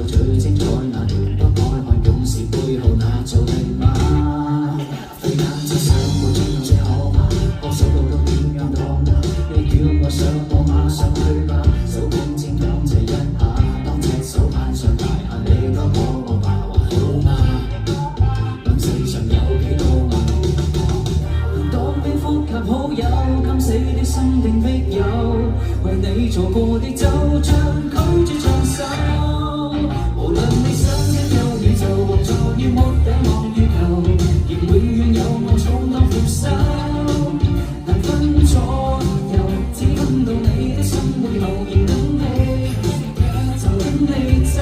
最精彩那段不愛看勇士背後那造地馬，對眼只想會總有些可怕，歌手到底點樣當啊？你叫我上我馬上去吧，手捧錢感謝一下，當隻手攀上大廈，你多可我吧，還好嗎？當世上有幾多啊？當兵呼吸好友，敢死的心定逼友，為你做過的就像拒絕長壽。無論你想一有宇宙或坐於屋頂望月球，亦永遠有我充當扶手，難分左右，只分到你的心背後，仍等你，就等你走。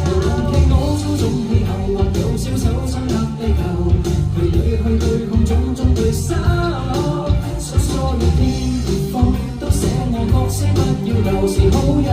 無論企鵝操縱氣候，或有小手撐壓地球，陪你去對抗種種對手，所有天荒都寫我角色，不要舊時好友。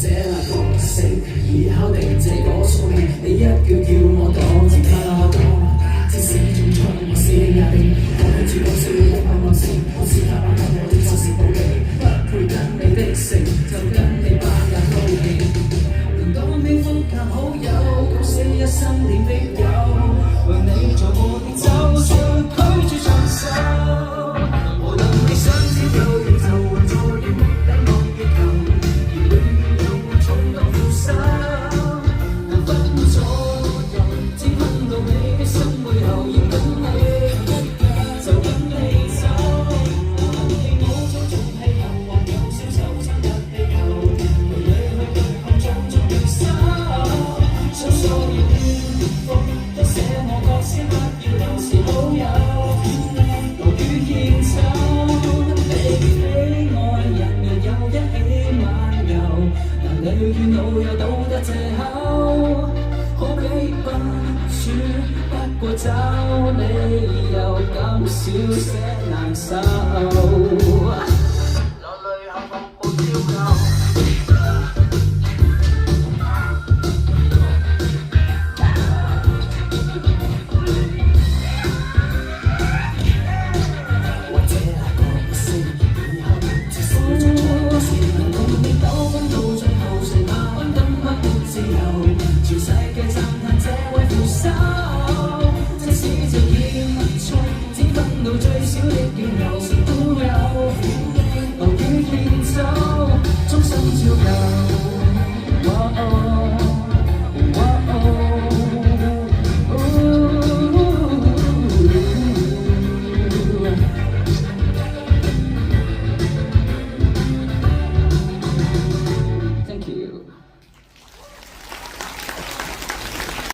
這個性而敲定這個宿命，你一叫我躲，自給我躲，即使中槍我是壓定，我對住講笑一百萬聲，我試下把握我的就是寶貝，不配跟你的姓，就跟你把眼高興。能當兵呼吸好友，九死一生點逼友，為你做過的就算拒絕長壽，無論你想知道宇宙還坐於屋頂望月球。難分左右，只分到你的心背後，要等你，就等你走。無論氣我操縱氣候，或有小手撐入地球，陪你去對抗種種對手。想所有天荒都寫我角色，不要舊時好友，勞於獻醜。你比愛人若有一起漫遊，男女怨老有道德藉口，可比不處，不過找理由減少些難受。